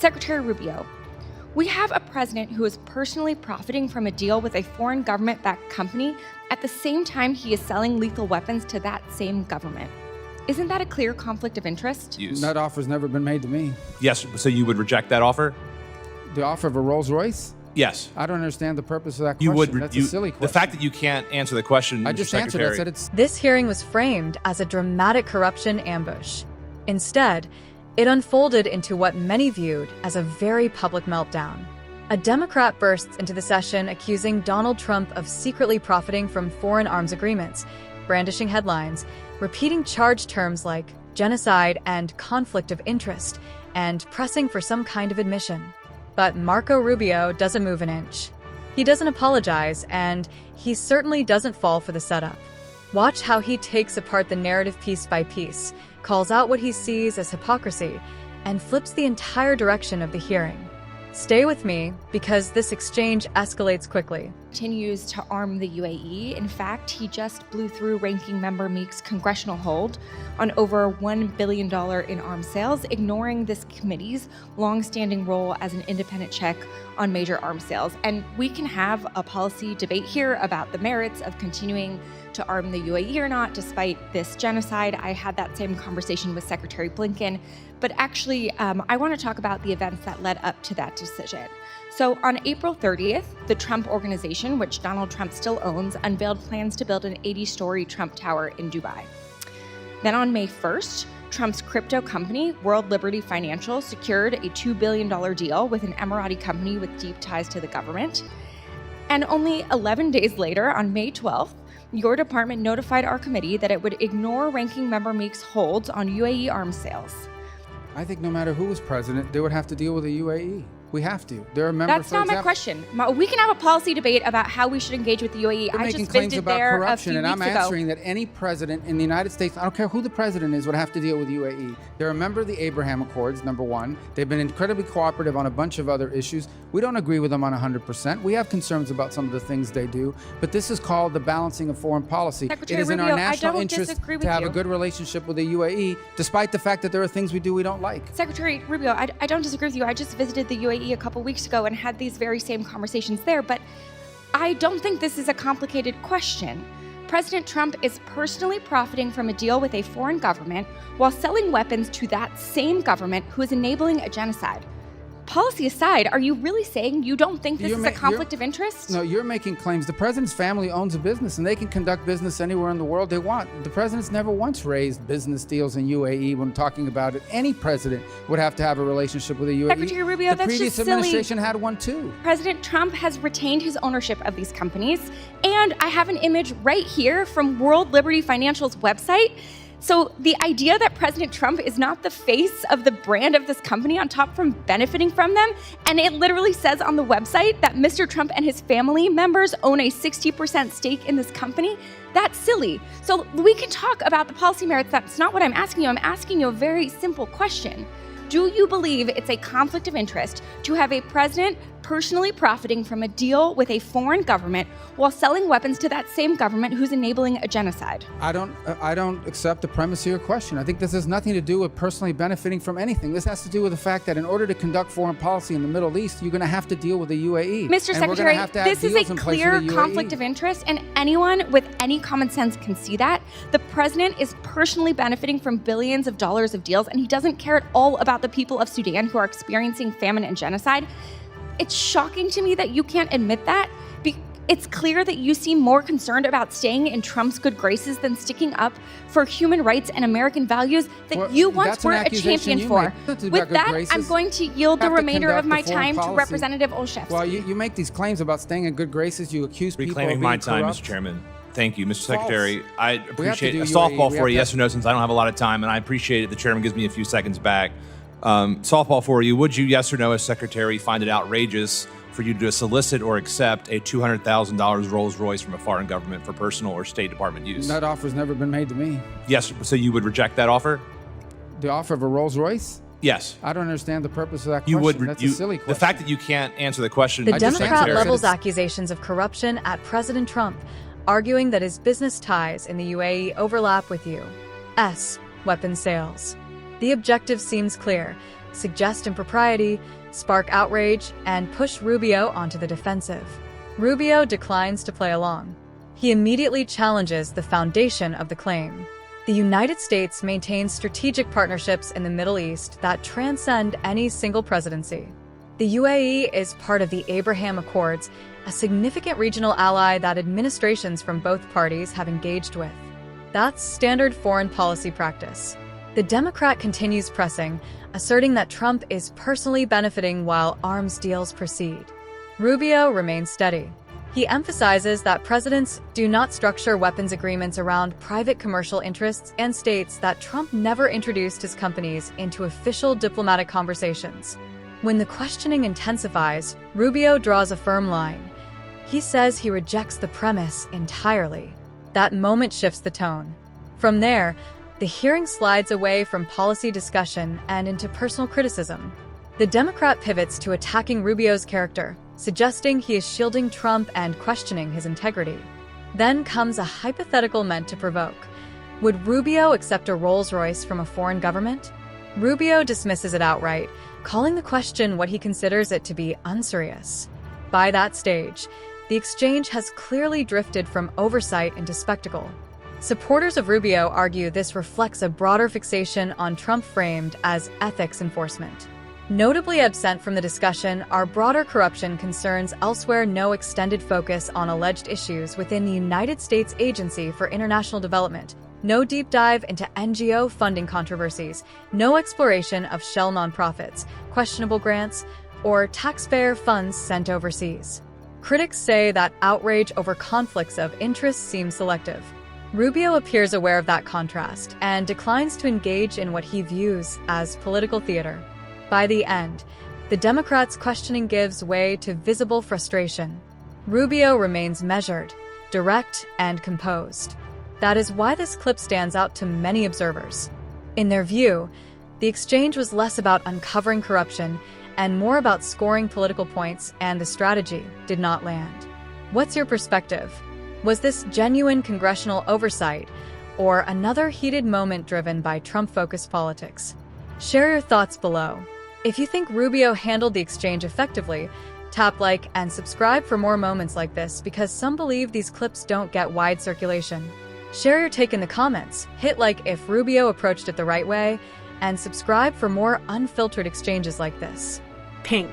Secretary Rubio, we have a president who is personally profiting from a deal with a foreign government-backed company at the same time he is selling lethal weapons to that same government. Isn't that a clear conflict of interest? That offer's never been made to me. Yes, so you would reject that offer? The offer of a Rolls Royce? Yes. I don't understand the purpose of that question. That's a silly question. The fact that you can't answer the question, I just answered it. I said it's... This hearing was framed as a dramatic corruption ambush. Instead, it unfolded into what many viewed as a very public meltdown. A Democrat bursts into the session accusing Donald Trump of secretly profiting from foreign arms agreements, brandishing headlines, repeating charged terms like genocide and conflict of interest, and pressing for some kind of admission. But Marco Rubio doesn't move an inch. He doesn't apologize, and he certainly doesn't fall for the setup. Watch how he takes apart the narrative piece by piece, calls out what he sees as hypocrisy, and flips the entire direction of the hearing. Stay with me, because this exchange escalates quickly. Continues to arm the UAE. In fact, he just blew through Ranking Member Meek's congressional hold on over $1 billion in arms sales, ignoring this committee's long-standing role as an independent check on major arms sales. And we can have a policy debate here about the merits of continuing to arm the UAE or not, despite this genocide. I had that same conversation with Secretary Blinken, but actually, I want to talk about the events that led up to that decision. So on April 30th, the Trump Organization, which Donald Trump still owns, unveiled plans to build an 80-story Trump Tower in Dubai. Then on May 1st, Trump's crypto company, World Liberty Financial, secured a $2 billion deal with an Emirati company with deep ties to the government. And only 11 days later, on May 12th, your department notified our committee that it would ignore Ranking Member Meek's holds on UAE arms sales. I think no matter who was president, they would have to deal with the UAE. We have to. There are members. That's not my question. We can have a policy debate about how we should engage with the UAE. They're making claims about corruption, and I'm answering that any president in the United States, I don't care who the president is, would have to deal with the UAE. They're a member of the Abraham Accords, number one. They've been incredibly cooperative on a bunch of other issues. We don't agree with them on 100%. We have concerns about some of the things they do, but this is called the balancing of foreign policy. Secretary It is in Rubio, our national interest to have you. a good relationship with the UAE, despite the fact that there are things we do we don't like. Secretary Rubio, I don't disagree with you. I just visited the UAE a couple weeks ago and had these very same conversations there, but I don't think this is a complicated question. President Trump is personally profiting from a deal with a foreign government while selling weapons to that same government who is enabling a genocide. Policy aside, are you really saying you don't think this is a conflict of interest? No, you're making claims. The president's family owns a business, and they can conduct business anywhere in the world they want. The president's never once raised business deals in UAE when talking about it. Any president would have to have a relationship with the UAE. Secretary Rubio, that's just silly. The previous administration had one too. President Trump has retained his ownership of these companies, and I have an image right here from World Liberty Financial's website. So the idea that President Trump is not the face of the brand of this company on top from benefiting from them, and it literally says on the website that Mr. Trump and his family members own a 60% stake in this company, that's silly. So we can talk about the policy merits. That's not what I'm asking you. I'm asking you a very simple question. Do you believe it's a conflict of interest to have a president personally profiting from a deal with a foreign government while selling weapons to that same government who's enabling a genocide? I don't accept the premise of your question. I think this has nothing to do with personally benefiting from anything. This has to do with the fact that in order to conduct foreign policy in the Middle East, you're going to have to deal with the UAE. Mr. Secretary, this is a clear conflict of interest, and anyone with any common sense can see that. The president is personally benefiting from billions of dollars of deals, and he doesn't care at all about the people of Sudan who are experiencing famine and genocide. It's shocking to me that you can't admit that. It's clear that you seem more concerned about staying in Trump's good graces than sticking up for human rights and American values that you once were a champion for. With that, I'm going to yield the remainder of my time to Representative Olszewski. Well, you make these claims about staying in good graces. You accuse people of being reclaiming my time, corrupt. Mr. Chairman. Thank you, Mr. Secretary. False. I appreciate a softball for you, yes or no, since I don't have a lot of time, and I appreciate it. The chairman gives me a few seconds back. Softball for you. Would you, yes or no, as Secretary, find it outrageous for you to solicit or accept a $200,000 Rolls Royce from a foreign government for personal or State Department use? That offer's never been made to me. Yes, so you would reject that offer? The offer of a Rolls Royce? Yes. I don't understand the purpose of that question. You would. That's a silly question. The fact that you can't answer the question. The Democrat levels accusations of corruption at President Trump, arguing that his business ties in the UAE overlap with U.S. weapons sales. The objective seems clear: suggest impropriety, spark outrage, and push Rubio onto the defensive. Rubio declines to play along. He immediately challenges the foundation of the claim. The United States maintains strategic partnerships in the Middle East that transcend any single presidency. The UAE is part of the Abraham Accords, a significant regional ally that administrations from both parties have engaged with. That's standard foreign policy practice. The Democrat continues pressing, asserting that Trump is personally benefiting while arms deals proceed. Rubio remains steady. He emphasizes that presidents do not structure weapons agreements around private commercial interests and states that Trump never introduced his companies into official diplomatic conversations. When the questioning intensifies, Rubio draws a firm line. He says he rejects the premise entirely. That moment shifts the tone. From there, the hearing slides away from policy discussion and into personal criticism. The Democrat pivots to attacking Rubio's character, suggesting he is shielding Trump and questioning his integrity. Then comes a hypothetical meant to provoke. Would Rubio accept a Rolls-Royce from a foreign government? Rubio dismisses it outright, calling the question what he considers it to be unserious. By that stage, the exchange has clearly drifted from oversight into spectacle. Supporters of Rubio argue this reflects a broader fixation on Trump framed as ethics enforcement. Notably absent from the discussion are broader corruption concerns elsewhere, no extended focus on alleged issues within the United States Agency for International Development, no deep dive into NGO funding controversies, no exploration of shell nonprofits, questionable grants, or taxpayer funds sent overseas. Critics say that outrage over conflicts of interest seems selective. Rubio appears aware of that contrast and declines to engage in what he views as political theater. By the end, the Democrats' questioning gives way to visible frustration. Rubio remains measured, direct, and composed. That is why this clip stands out to many observers. In their view, the exchange was less about uncovering corruption and more about scoring political points, and the strategy did not land. What's your perspective? Was this genuine congressional oversight, or another heated moment driven by Trump-focused politics? Share your thoughts below. If you think Rubio handled the exchange effectively, tap like and subscribe for more moments like this, because some believe these clips don't get wide circulation. Share your take in the comments, hit like if Rubio approached it the right way, and subscribe for more unfiltered exchanges like this. Pink.